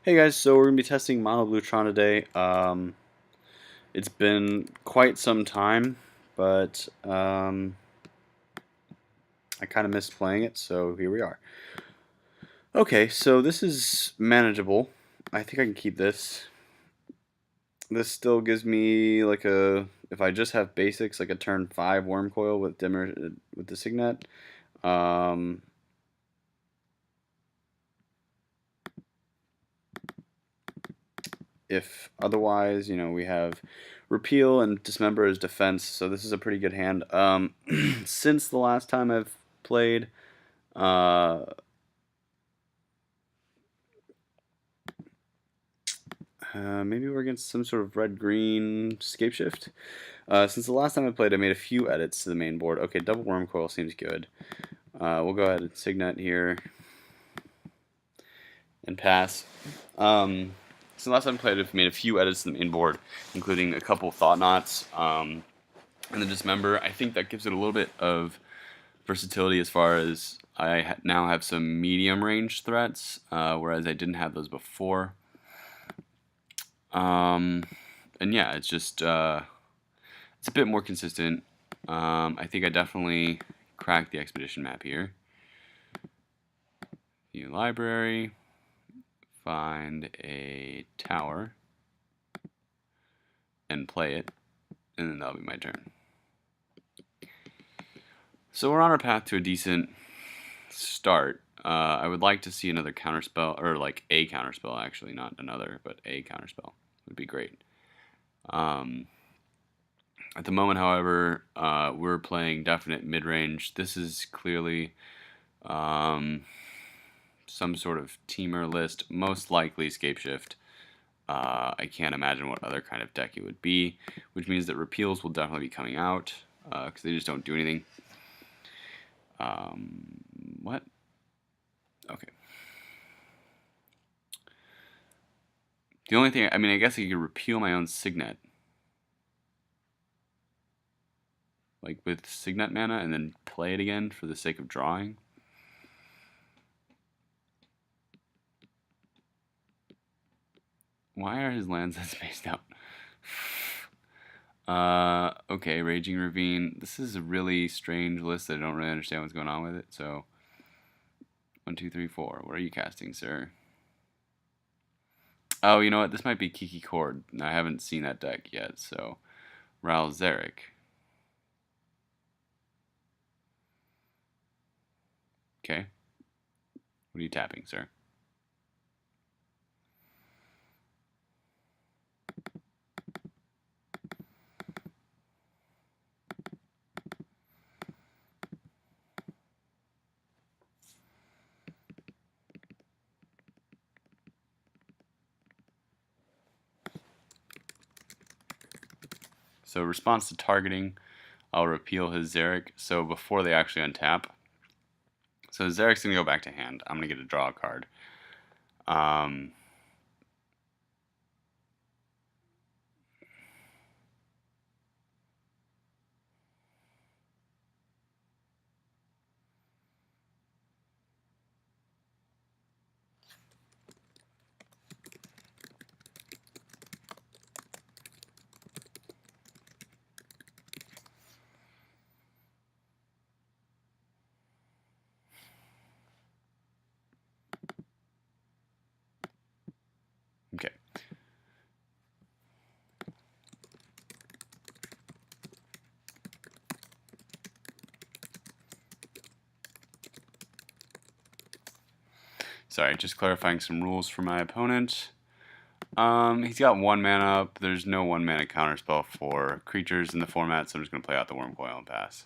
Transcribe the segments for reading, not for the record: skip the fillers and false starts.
Hey guys, so we're gonna be testing Mono-U Tron today. It's been quite some time, but I kind of missed playing it, so here we are. Okay, so this is manageable. I think I can keep this. This still gives me like if I just have basics, like a turn 5 worm coil with dimmer with the signet. Um, if otherwise, we have repeal and dismember as defense, so this is a pretty good hand. Since the last time I've played, uh, maybe we're against some sort of red-green scapeshift. Since the last time I played, I made a few edits to the main board. Okay, double worm coil seems good. We'll go ahead and signet here and pass. So last time I played, I've made a few edits to the main board, including a couple thought knots. And the dismember, I think that gives it a little bit of versatility as far as I now have some medium range threats, whereas I didn't have those before. And yeah, it's just it's a bit more consistent. I think I definitely cracked the expedition map here. View library, find a tower, and play it, and then that'll be my turn. So we're on our path to a decent start. I would like to see another counterspell, or like a counterspell actually, not another, but a counterspell would be great. At the moment, however, we're playing definite mid-range. This is clearly some sort of teamer list, most likely Scapeshift. I can't imagine what other kind of deck it would be, which means that repeals will definitely be coming out, because they just don't do anything. What? Okay. The only thing, I mean, I guess I could repeal my own Signet. Like with Signet mana and then play it again for the sake of drawing. Why are his lands that spaced out? Okay, Raging Ravine. This is a really strange list. I don't really understand what's going on with it. So, 1, 2, 3, 4. What are you casting, sir? Oh, you know what? This might be Kiki Cord. I haven't seen that deck yet. So, Ral Zarek. Okay. What are you tapping, sir? So, response to targeting, I'll repeal his Zarek. So, before they actually untap. So, Zarek's going to go back to hand. I'm going to get a draw card. Okay. Sorry, just clarifying some rules for my opponent. He's got 1 mana up. There's no 1 mana counterspell for creatures in the format, so I'm just going to play out the Worm Coil and pass.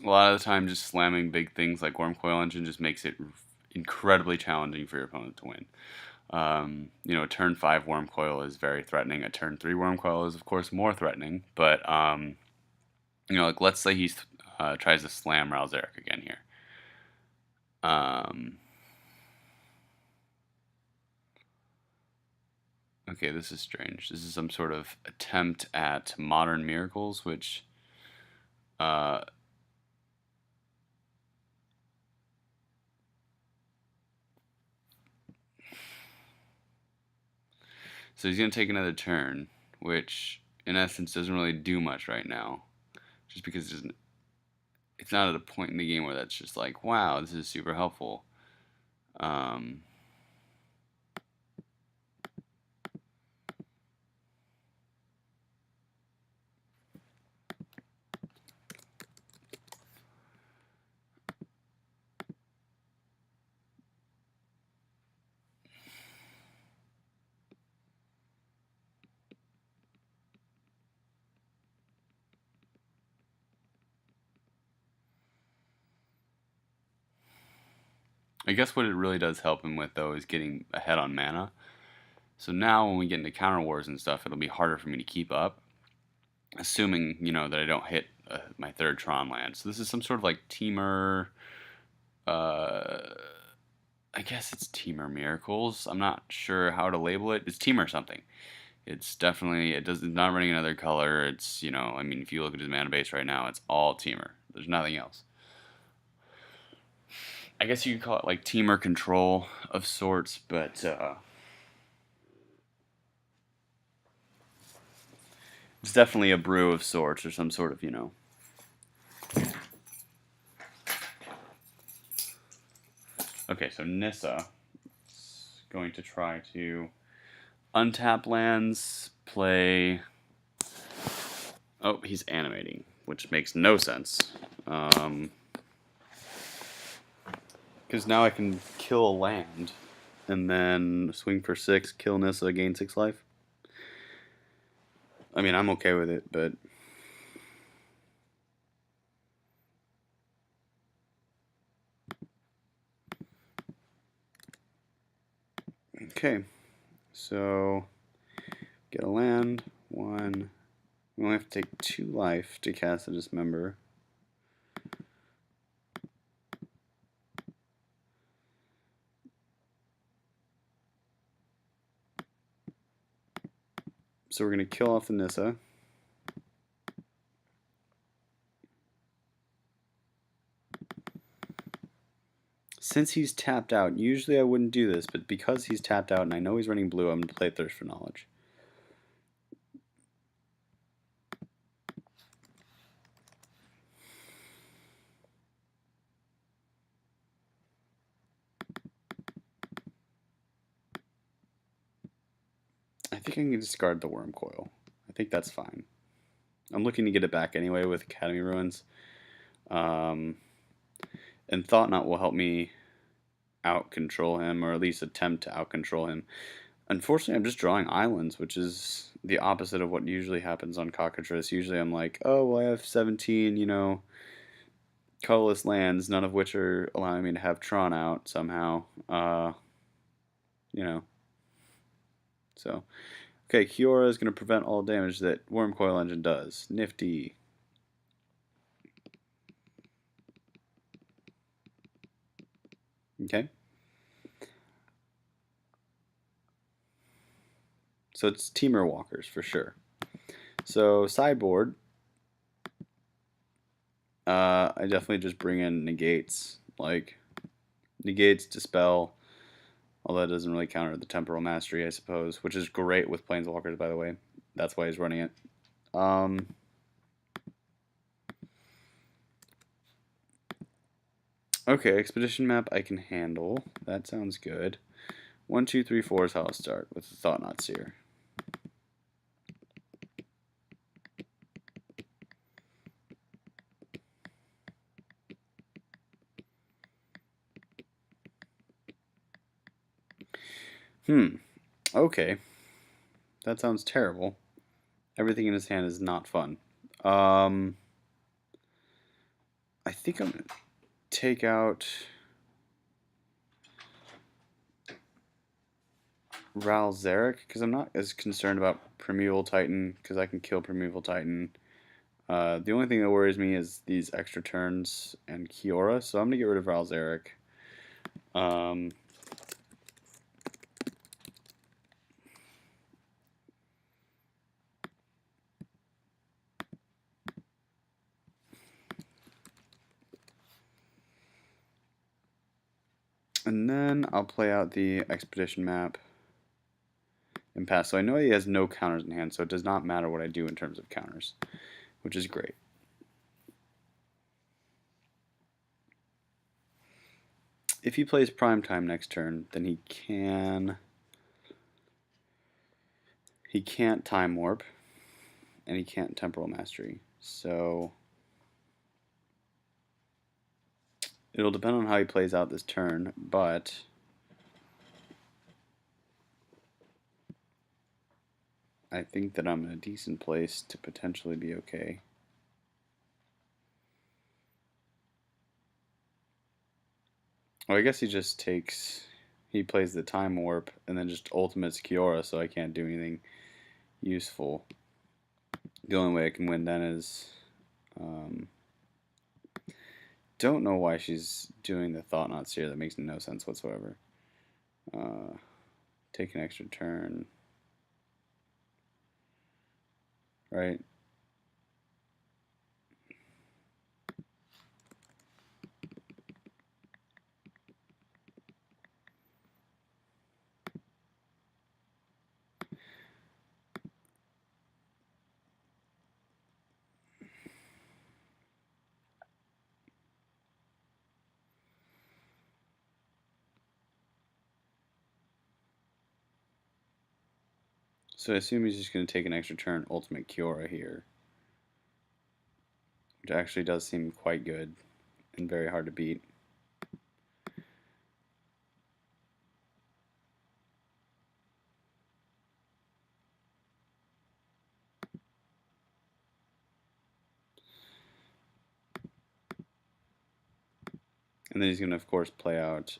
A lot of the time, just slamming big things like Worm Coil Engine just makes it incredibly challenging for your opponent to win. A turn 5 Worm Coil is very threatening. A turn 3 Worm Coil is, of course, more threatening. But, like let's say he tries to slam Ralzeric again here. Okay, this is strange. This is some sort of attempt at modern miracles, which So he's going to take another turn, which in essence doesn't really do much right now. Just because it's not at a point in the game where that's just like, wow, this is super helpful. I guess what it really does help him with, though, is getting ahead on mana. So now when we get into counter wars and stuff, it'll be harder for me to keep up, assuming, that I don't hit my third Tron land. So this is some sort of like Temur, I guess it's Temur Miracles. I'm not sure how to label it. It's Temur something. It's definitely, it's not running another color. It's, I mean, if you look at his mana base right now, it's all Temur. There's nothing else. I guess you could call it like Temur control of sorts, but it's definitely a brew of sorts or some sort of, Okay, so Nissa is going to try to untap lands, play. Oh, he's animating, which makes no sense. Because now I can kill a land and then swing for 6, kill Nissa, gain 6 life. I mean, I'm okay with it, but okay. So get a land, 1. We only have to take 2 life to cast a Dismember. So we're going to kill off the Nissa. Since he's tapped out, usually I wouldn't do this, but because he's tapped out and I know he's running blue, I'm going to play Thirst for Knowledge. I think I can discard the Worm Coil. I think that's fine. I'm looking to get it back anyway with Academy Ruins. And Thought Knot will help me out-control him, or at least attempt to out-control him. Unfortunately, I'm just drawing islands, which is the opposite of what usually happens on Cockatrice. Usually I'm like, oh, well, I have 17, colorless lands, none of which are allowing me to have Tron out somehow. So, okay, Kiora is going to prevent all damage that Worm Coil Engine does. Nifty. Okay. So it's Temur Walkers for sure. So sideboard, I definitely just bring in negates, like negates, dispel, although that doesn't really counter the temporal mastery, I suppose, which is great with planeswalkers, by the way. That's why he's running it. Okay, expedition map I can handle. That sounds good. 1, 2, 3, 4 is how I'll start with the Thought Knot Seer. Okay. That sounds terrible. Everything in his hand is not fun. I think I'm going to take out Ral Zarek, because I'm not as concerned about Primeval Titan, because I can kill Primeval Titan. The only thing that worries me is these extra turns and Kiora, so I'm going to get rid of Ral Zarek. And then I'll play out the expedition map and pass. So I know he has no counters in hand, so it does not matter what I do in terms of counters, which is great. If he plays prime time next turn, then he can't time warp, and he can't temporal mastery. So it'll depend on how he plays out this turn, but I think that I'm in a decent place to potentially be okay. Well, I guess he just he plays the time warp and then just ultimates Kiora, so I can't do anything useful. The only way I can win then is, don't know why she's doing the Thought Knot Seer. That makes no sense whatsoever. Take an extra turn, right? So I assume he's just going to take an extra turn, ultimate Kiora here, which actually does seem quite good and very hard to beat. And then he's going to, of course, play out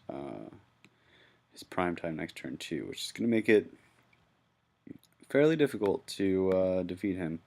his prime time next turn too, which is going to make it fairly difficult to defeat him.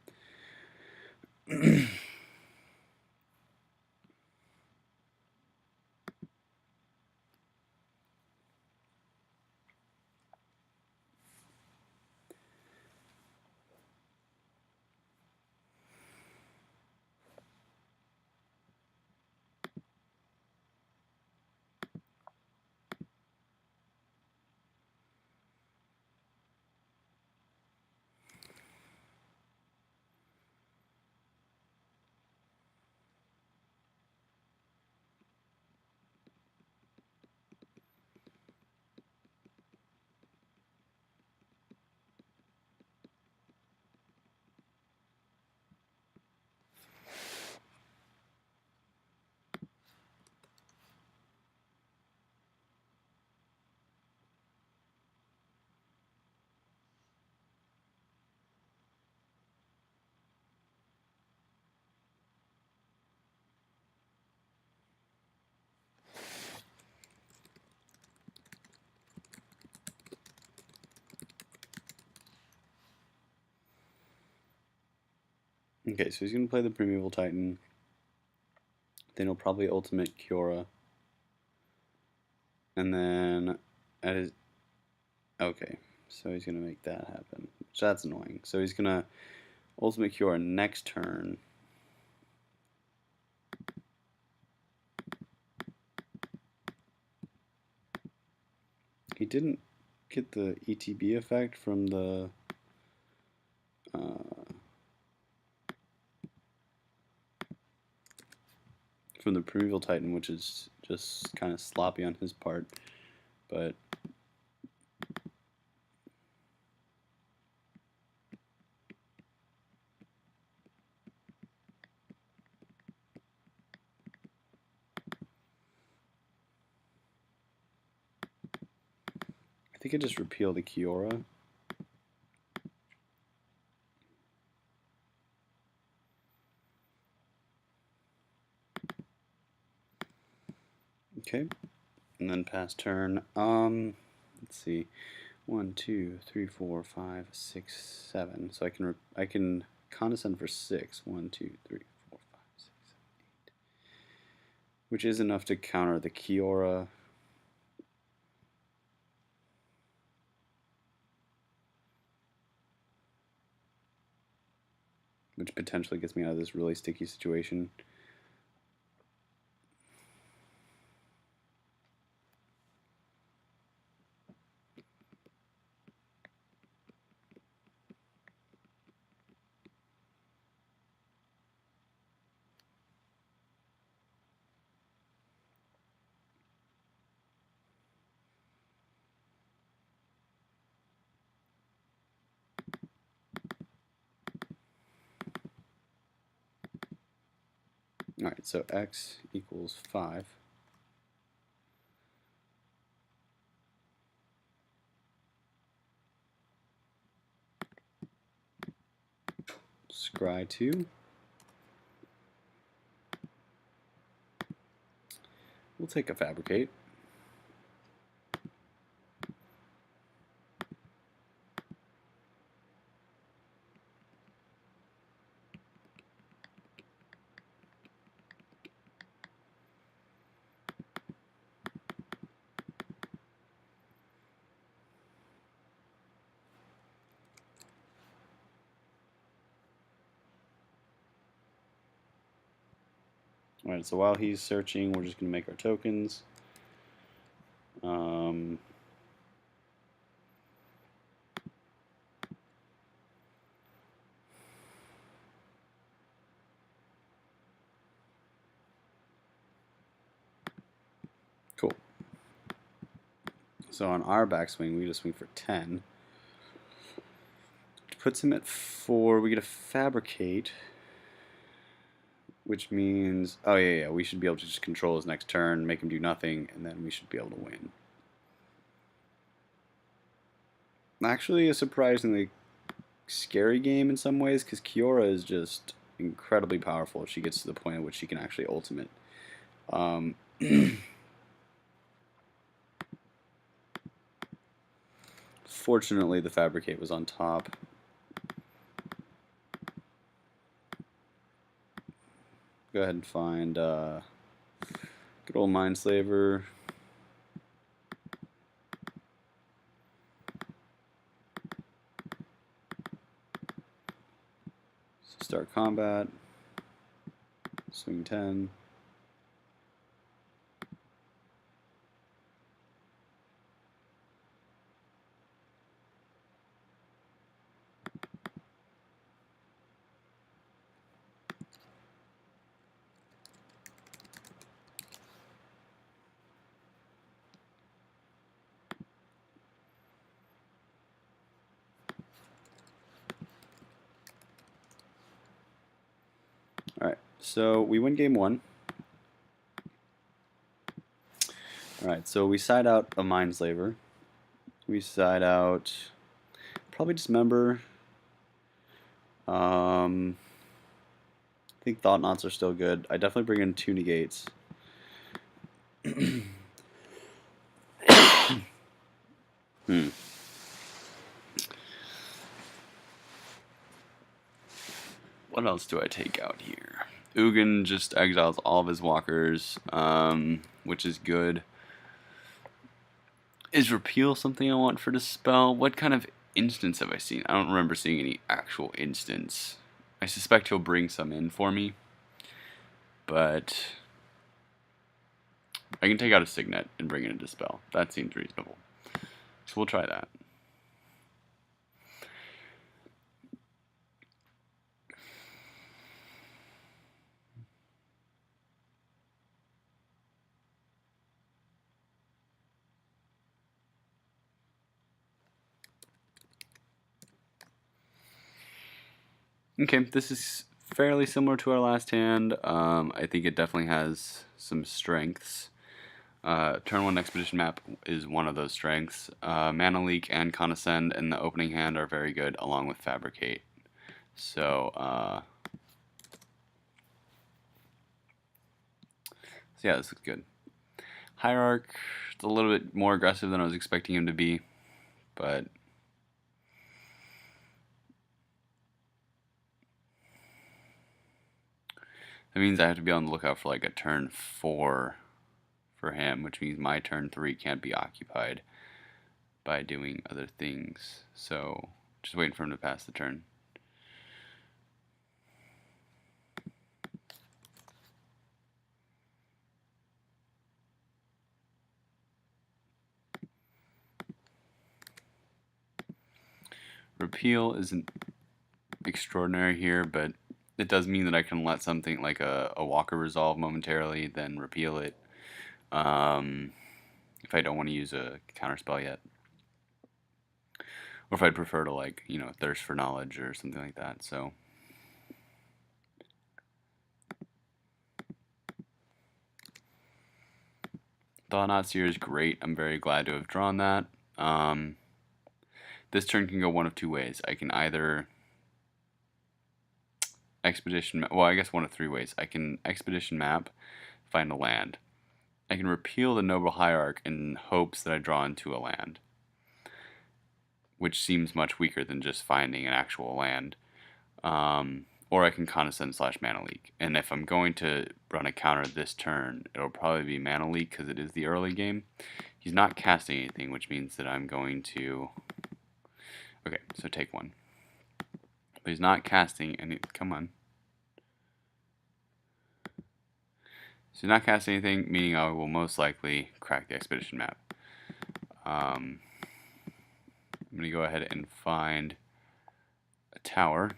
Okay, so he's going to play the Primeval Titan. Then he'll probably ultimate Kiora. And then at his... Okay, so he's going to make that happen. So that's annoying. So he's going to ultimate Kiora next turn. He didn't get the ETB effect from the... from the Primeval Titan, which is just kind of sloppy on his part, but I think I just repeal the Kiora. Okay, and then pass turn. Let's see, 1, 2, 3, 4, 5, 6, 7. So I can condescend for 6. 1, 2, 3, 4, 5, 6, 7, 8, which is enough to counter the Kiora. Which potentially gets me out of this really sticky situation. Alright, so x equals 5. Scry 2. We'll take a fabricate. Alright, so while he's searching, we're just going to make our tokens. Cool. So on our backswing, we just swing for 10. Which puts him at 4. We get a fabricate, which means, oh yeah, we should be able to just control his next turn, make him do nothing, and then we should be able to win. Actually, a surprisingly scary game in some ways, because Kiora is just incredibly powerful if she gets to the point at which she can actually ultimate. Fortunately, the fabricate was on top. Go ahead and find good old Mindslaver. Start combat. Swing 10. Alright, so we win game 1. Alright, so we side out a Mindslaver. We side out probably Dismember. I think Thought Knots are still good. I definitely bring in 2 negates. What else do I take out here? Ugin just exiles all of his walkers, which is good. Is Repeal something I want for Dispel? What kind of instance have I seen? I don't remember seeing any actual instance. I suspect he'll bring some in for me, but I can take out a Signet and bring in a Dispel. That seems reasonable. So we'll try that. Okay, this is fairly similar to our last hand. I think it definitely has some strengths. Turn 1 Expedition map is one of those strengths. Mana Leak and Condescend in the opening hand are very good, along with Fabricate. So yeah, this looks good. Hierarch, it's a little bit more aggressive than I was expecting him to be, but that means I have to be on the lookout for like a turn 4 for him, which means my turn 3 can't be occupied by doing other things. So just waiting for him to pass the turn. Repeal isn't extraordinary here, but it does mean that I can let something like a walker resolve momentarily, then repeal it if I don't want to use a counterspell yet. Or if I'd prefer to, like, you know, Thirst for Knowledge or something like that. So Thought-Knot Seer is great. I'm very glad to have drawn that. This turn can go one of two ways. I can either expedition, well, I guess one of three ways. I can expedition map, find a land. I can repeal the Noble Hierarch in hopes that I draw into a land, which seems much weaker than just finding an actual land. Or I can Condescend / Mana Leak. And if I'm going to run a counter this turn, it'll probably be Mana Leak because it is the early game. He's not casting anything, which means that I'm going to... Okay, so take one. But he's not casting any... Come on. So he's not casting anything, meaning I will most likely crack the expedition map. I'm going to go ahead and find a tower.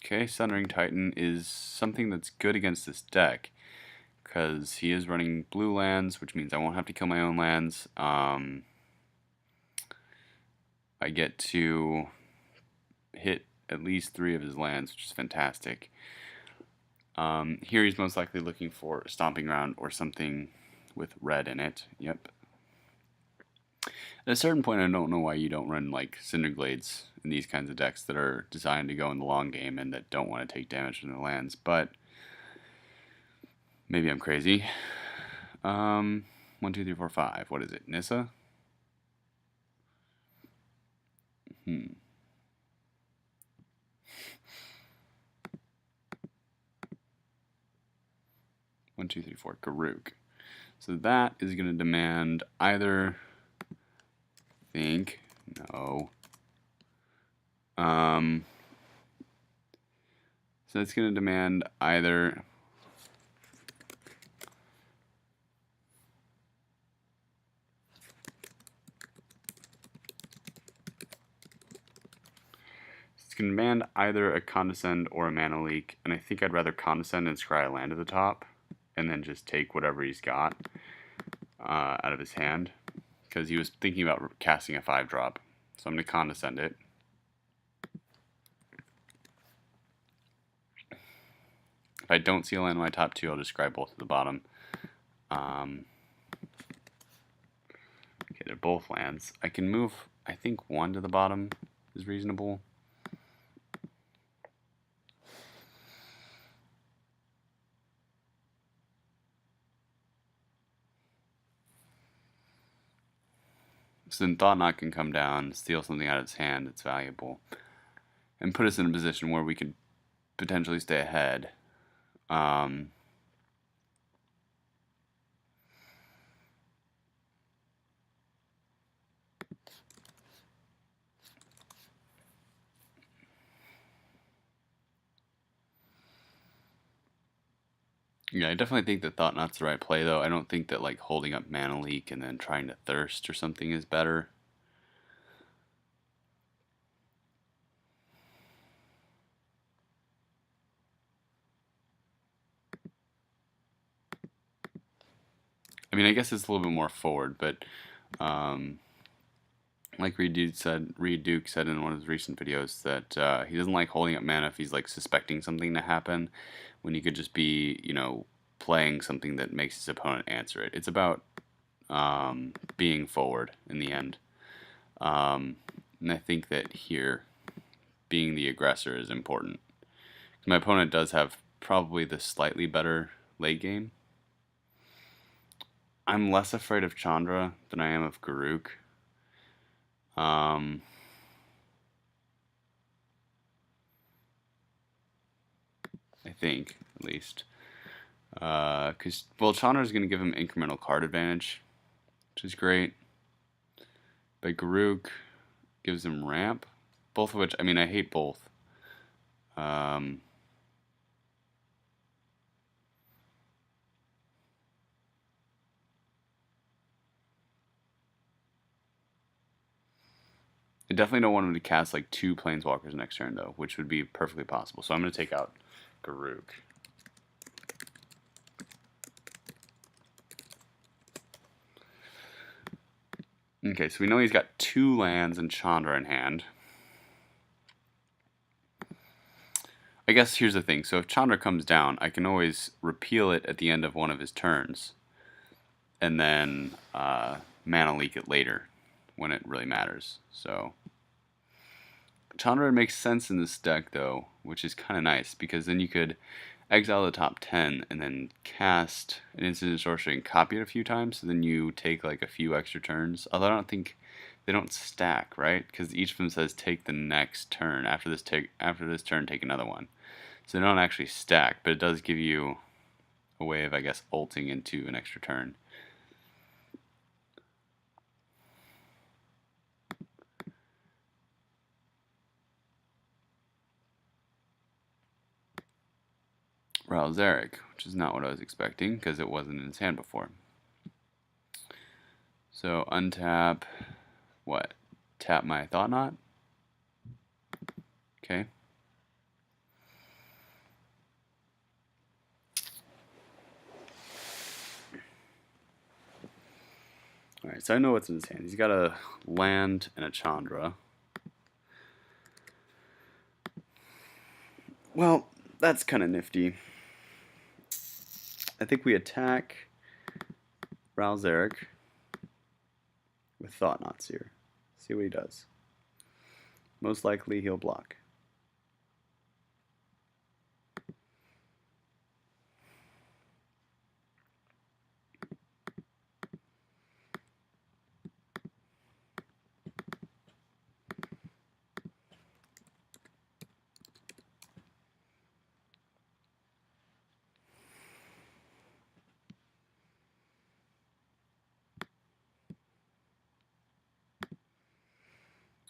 Okay, Sundering Titan is something that's good against this deck because he is running blue lands, which means I won't have to kill my own lands. I get to hit at least 3 of his lands, which is fantastic. Here he's most likely looking for Stomping Ground or something with red in it. Yep. At a certain point, I don't know why you don't run like Cinderglades in these kinds of decks that are designed to go in the long game and that don't want to take damage from the lands, but maybe I'm crazy. 1, 2, 3, 4, 5. What is it? Nissa? 1, 2, 3, 4. Garruk. So that is going to demand either... No. So it's going to demand either a Condescend or a Mana Leak, and I think I'd rather Condescend and scry a land at the top, and then just take whatever he's got out of his hand, because he was thinking about casting a 5-drop. So I'm going to Condescend it. If I don't see a land in my top 2, I'll just scry both at the bottom. Okay, they're both lands. I can move, I think 1 to the bottom is reasonable. So then Thought-Knot can come down, steal something out of his hand that's valuable, and put us in a position where we could potentially stay ahead. Yeah, I definitely think that Thought-Knot's the right play, though. I don't think that like holding up Mana Leak and then trying to Thirst or something is better. I mean, I guess it's a little bit more forward, but like Reed Duke said in one of his recent videos that he doesn't like holding up mana if he's like suspecting something to happen, when he could just be, you know, playing something that makes his opponent answer it. It's about being forward in the end. And I think that here, being the aggressor is important. My opponent does have probably the slightly better late game. I'm less afraid of Chandra than I am of Garruk. I think, at least. Because, well, Chandra is going to give him incremental card advantage, which is great. But Garruk gives him ramp, both of which, I mean, I hate both. I definitely don't want him to cast like 2 Planeswalkers next turn, though, which would be perfectly possible. So I'm going to take out Garruk. Okay, so we know he's got 2 lands and Chandra in hand. I guess here's the thing. So if Chandra comes down, I can always repeal it at the end of one of his turns, and then mana leak it later when it really matters. So Chandra makes sense in this deck though, which is kind of nice because then you could exile the top 10 and then cast an instant sorcery and copy it a few times, so then you take like a few extra turns. Although I don't think they don't stack, right? Because each of them says take the next turn. After this turn, take another one. So they don't actually stack, but it does give you a way of, I guess, ulting into an extra turn. Ralzeric, which is not what I was expecting because it wasn't in his hand before. So untap, what? Tap my Thought Knot? Okay. Alright, so I know what's in his hand. He's got a land and a Chandra. Well, that's kind of nifty. I think we attack Ralzeric with Thought Knots here. See what he does. Most likely he'll block.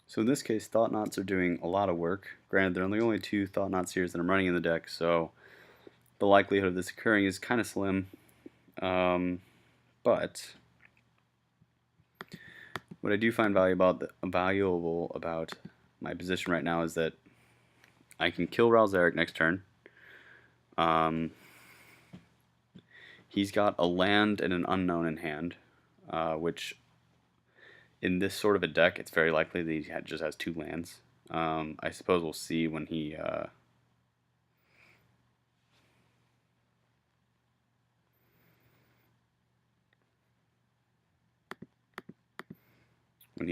So in this case, Thought Knots are doing a lot of work. Granted, there are only two Thought Knot seers that I'm running in the deck, so the likelihood of this occurring is kind of slim. But what I do find valuable about my position right now is that I can kill Ralzeric next turn. He's got a land and an unknown in hand, which in this sort of a deck, it's very likely that he just has two lands. I suppose we'll see when he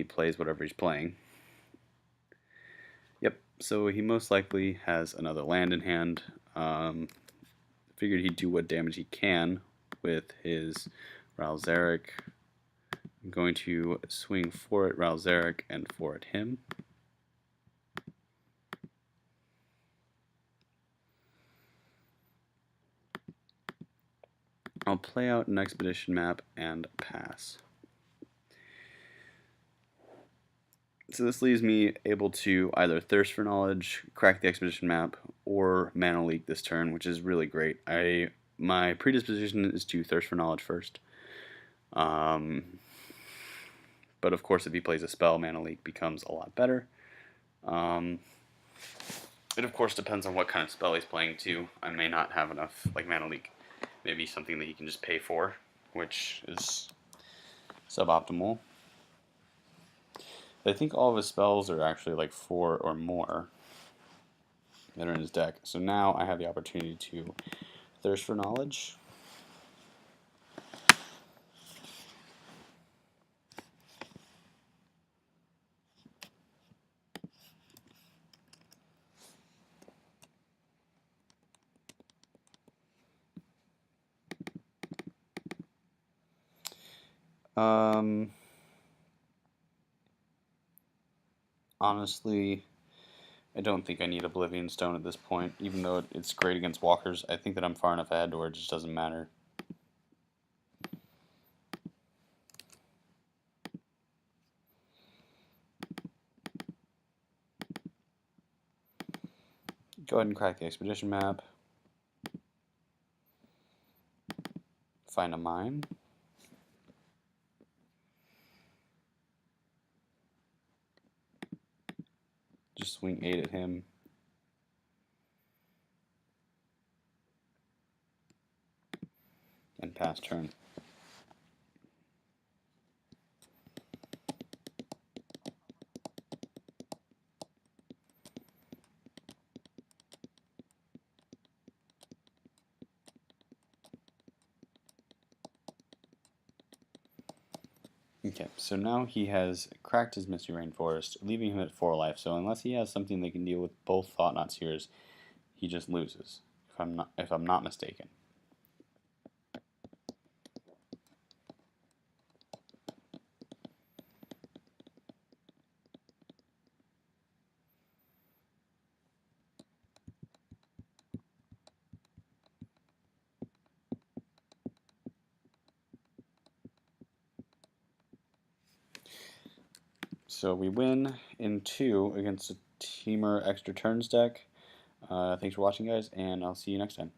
plays whatever he's playing. Yep, so he most likely has another land in hand. Figured he'd do what damage he can with his Ralzeric. I'm going to swing 4 at Ralzeric and 4 at him. I'll play out an expedition map and pass. So this leaves me able to either Thirst for Knowledge, crack the expedition map, or mana leak this turn, which is really great. My predisposition is to Thirst for Knowledge first. But of course, if he plays a spell, mana leak becomes a lot better. It of course depends on what kind of spell he's playing too. I may not have enough like mana leak. Maybe something that he can just pay for, which is suboptimal. I think all of his spells are actually like 4 or more that are in his deck. So now I have the opportunity to Thirst for Knowledge. Honestly, I don't think I need Oblivion Stone at this point, even though it's great against walkers. I think that I'm far enough ahead where it just doesn't matter. Go ahead and crack the expedition map. Find a mine. Just swing 8 at him. And pass turn. Okay, so now he has cracked his Misty Rainforest, leaving him at 4 life. So unless he has something that can deal with both Thought-Knot Seers, he just loses. If I'm not mistaken. So we win in 2 against a Temur extra turns deck. Thanks for watching, guys, and I'll see you next time.